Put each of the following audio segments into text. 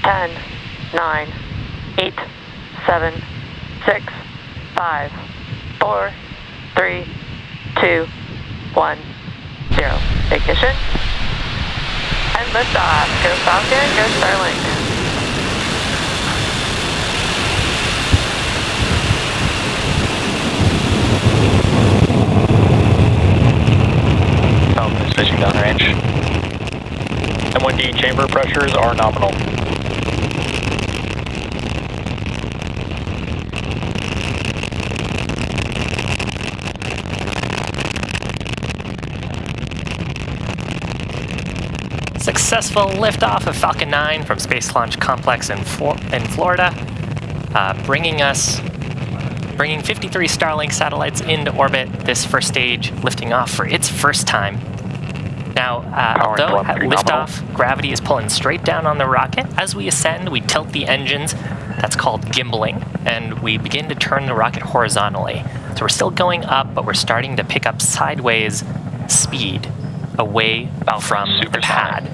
10, 9, 8, 7, 6, 5, 4, 3, 2, 1, 0. Ignition. And liftoff. Go Falcon, go Starlink. Falcon is pitching downrange. M1D chamber pressures are nominal. Successful liftoff of Falcon 9 from Space Launch Complex in Florida, bringing 53 Starlink satellites into orbit. This first stage lifting off for its first time. Now, although at liftoff, gravity is pulling straight down on the rocket, as we ascend, we tilt the engines. That's called gimbaling, and we begin to turn the rocket horizontally. So we're still going up, but we're starting to pick up sideways speed away from the pad.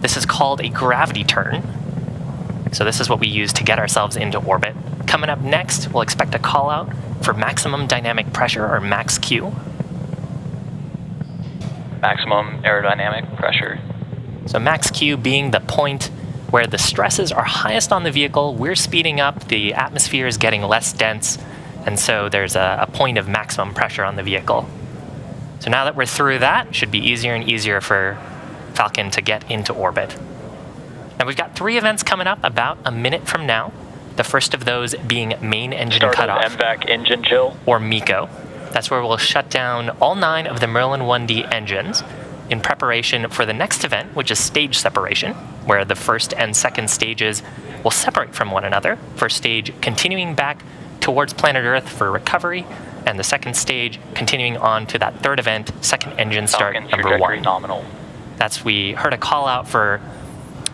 This is called a gravity turn. So this is what we use to get ourselves into orbit. Coming up next, we'll expect a call out for maximum dynamic pressure, or max Q. Maximum aerodynamic pressure. So max Q being the point where the stresses are highest on the vehicle. We're speeding up, the atmosphere is getting less dense, and so there's a point of maximum pressure on the vehicle. So now that we're through that, it should be easier and easier for Falcon to get into orbit. Now we've got 3 events coming up about a minute from now. The first of those being main engine cutoff, MVAC engine chill, or MECO. That's where we'll shut down all 9 of the Merlin 1D engines in preparation for the next event, which is stage separation, where the first and second stages will separate from one another. First stage continuing back towards planet Earth for recovery, and the second stage continuing on to that third event, second engine start number 1. Nominal. We heard a call out for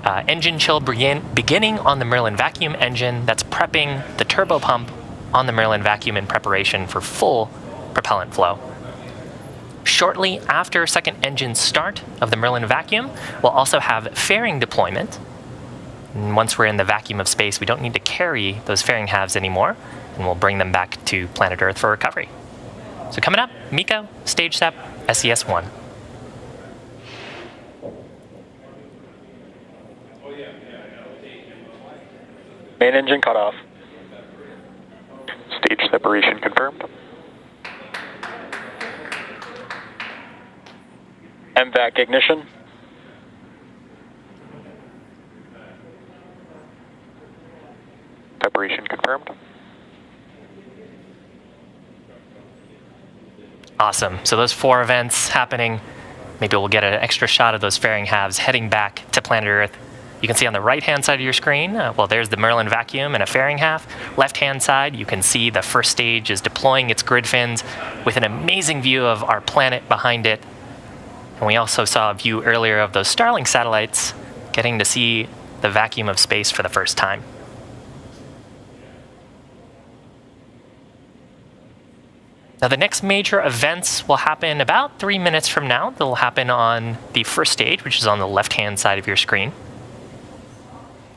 engine chill beginning on the Merlin vacuum engine that's prepping the turbo pump on the Merlin vacuum in preparation for full propellant flow. Shortly after second engine start of the Merlin vacuum, we'll also have fairing deployment. And once we're in the vacuum of space, we don't need to carry those fairing halves anymore, and we'll bring them back to planet Earth for recovery. So coming up, MECO, stage SEP, SES-1. Main engine cutoff. Stage separation confirmed. MVAC ignition. Separation confirmed. Awesome. So those 4 events happening. Maybe we'll get an extra shot of those fairing halves heading back to planet Earth. You can see on the right-hand side of your screen, well, there's the Merlin vacuum and a fairing half. Left-hand side, you can see the first stage is deploying its grid fins with an amazing view of our planet behind it. And we also saw a view earlier of those Starlink satellites getting to see the vacuum of space for the first time. Now, the next major events will happen about 3 minutes from now. They'll happen on the first stage, which is on the left-hand side of your screen.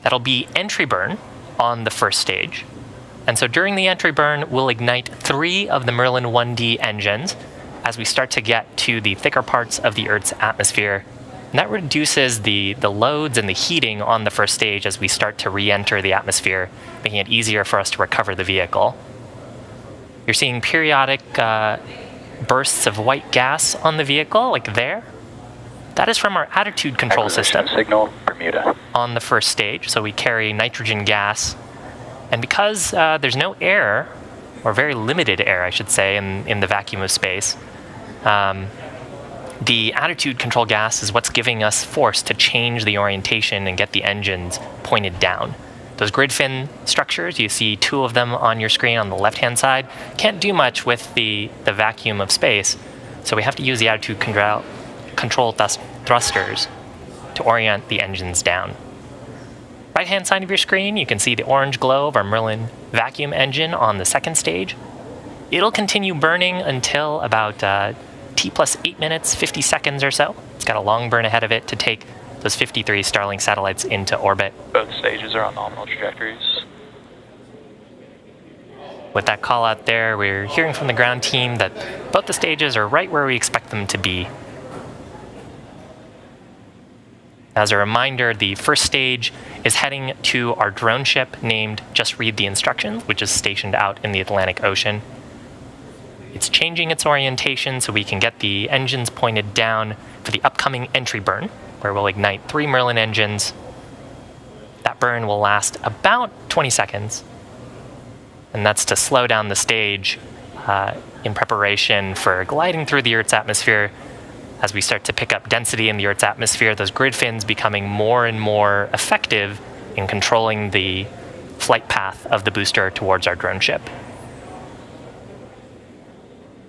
That'll be entry burn on the first stage. And so during the entry burn, we'll ignite 3 of the Merlin 1D engines as we start to get to the thicker parts of the Earth's atmosphere. And that reduces the loads and the heating on the first stage as we start to re-enter the atmosphere, making it easier for us to recover the vehicle. You're seeing periodic bursts of white gas on the vehicle, like there. That is from our attitude control system signal, Bermuda. On the first stage. So we carry nitrogen gas. And because there's no air, or very limited air, I should say, in the vacuum of space, the attitude control gas is what's giving us force to change the orientation and get the engines pointed down. Those grid fin structures, you see 2 of them on your screen on the left-hand side, can't do much with the vacuum of space. So we have to use the attitude control thrusters to orient the engines down. Right-hand side of your screen, you can see the orange glow of our Merlin vacuum engine on the second stage. It'll continue burning until about T plus 8 minutes, 50 seconds or so. It's got a long burn ahead of it to take those 53 Starlink satellites into orbit. Both stages are on nominal trajectories. With that call out there, we're hearing from the ground team that both the stages are right where we expect them to be. As a reminder, the first stage is heading to our drone ship named Just Read the Instructions, which is stationed out in the Atlantic Ocean. It's changing its orientation so we can get the engines pointed down for the upcoming entry burn, where we'll ignite 3 Merlin engines. That burn will last about 20 seconds. And that's to slow down the stage in preparation for gliding through the Earth's atmosphere. As we start to pick up density in the Earth's atmosphere, those grid fins becoming more and more effective in controlling the flight path of the booster towards our drone ship.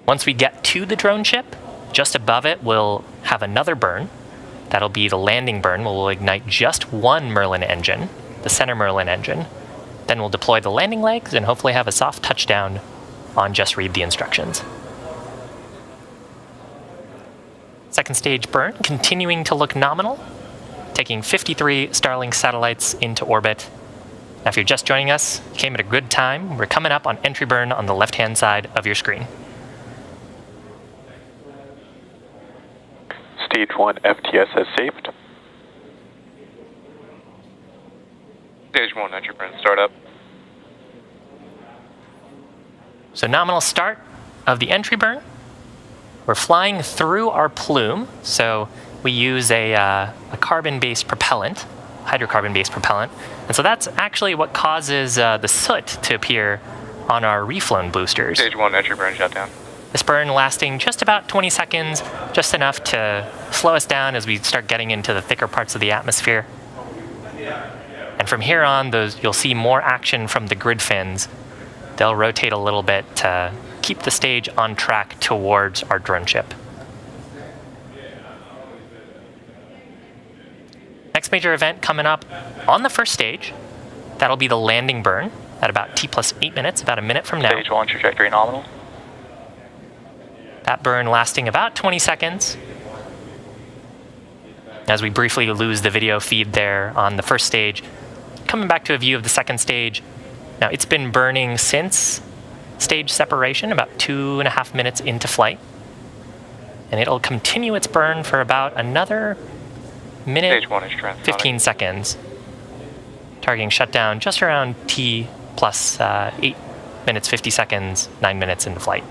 Once we get to the drone ship, just above it, we'll have another burn. That'll be the landing burn, where we'll ignite just 1 Merlin engine, the center Merlin engine. Then we'll deploy the landing legs and hopefully have a soft touchdown on Just Read the Instructions. Second stage burn, continuing to look nominal, taking 53 Starlink satellites into orbit. Now, if you're just joining us, you came at a good time. We're coming up on entry burn on the left-hand side of your screen. Stage 1 FTS has saved. Stage 1 entry burn startup. So nominal start of the entry burn. We're flying through our plume, so we use a carbon-based propellant, hydrocarbon-based propellant. And so that's actually what causes the soot to appear on our reflown boosters. Stage 1 entry burn shutdown. This burn lasting just about 20 seconds, just enough to slow us down as we start getting into the thicker parts of the atmosphere. And from here on, you'll see more action from the grid fins. They'll rotate a little bit to keep the stage on track towards our drone ship. Next major event coming up on the first stage, that'll be the landing burn at about T+8 minutes, about a minute from now. Stage 1 trajectory nominal. That burn lasting about 20 seconds. As we briefly lose the video feed there on the first stage, coming back to a view of the second stage. Now, it's been burning since stage separation, about 2.5 minutes into flight. And it'll continue its burn for about another minute, Stage 1 is 15 seconds. Targeting shutdown just around T plus 8 minutes, 50 seconds, 9 minutes into flight.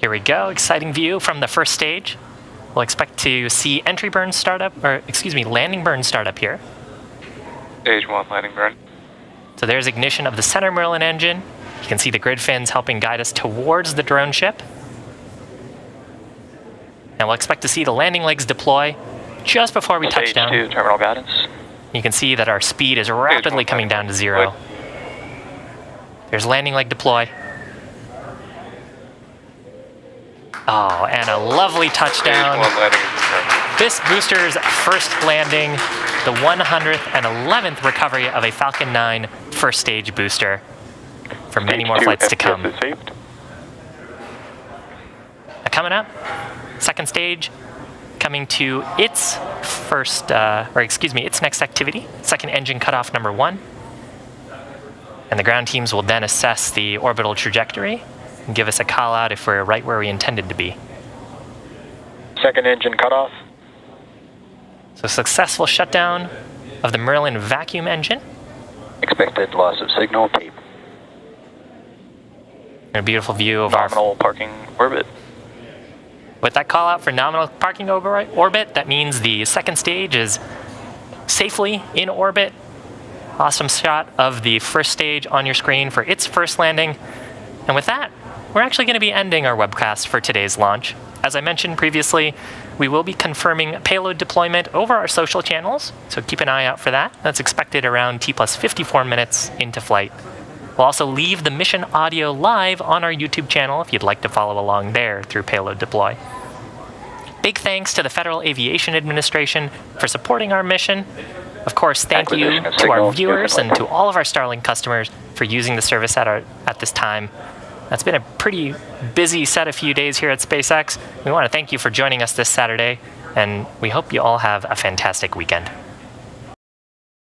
Here we go, exciting view from the first stage. We'll expect to see entry burn startup, or excuse me, landing burn startup here. Stage 1 landing burn. So there's ignition of the center Merlin engine. You can see the grid fins helping guide us towards the drone ship. And we'll expect to see the landing legs deploy just before we touch down. Stage 2 terminal guidance. You can see that our speed is rapidly coming down to 0. There's landing leg deploy. Oh, and a lovely touchdown. This booster's first landing, the 111th recovery of a Falcon 9 first stage booster, for many more flights to come. Now, coming up, second stage, coming to its its next activity, second engine cutoff number 1. And the ground teams will then assess the orbital trajectory and give us a call out if we're right where we intended to be. Second engine cutoff. So successful shutdown of the Merlin vacuum engine. Expected loss of signal tape. And a beautiful view of nominal parking orbit. With that call out for nominal parking orbit, that means the second stage is safely in orbit. Awesome shot of the first stage on your screen for its first landing. And with that, we're actually going to be ending our webcast for today's launch. As I mentioned previously, we will be confirming payload deployment over our social channels, so keep an eye out for that. That's expected around T+54 minutes into flight. We'll also leave the mission audio live on our YouTube channel if you'd like to follow along there through payload deploy. Big thanks to the Federal Aviation Administration for supporting our mission. Of course, thank you Acquisition of to our signal, viewers and definitely. to all of our Starlink customers for using the service at this time. That's been a pretty busy set of few days here at SpaceX. We want to thank you for joining us this Saturday, and we hope you all have a fantastic weekend.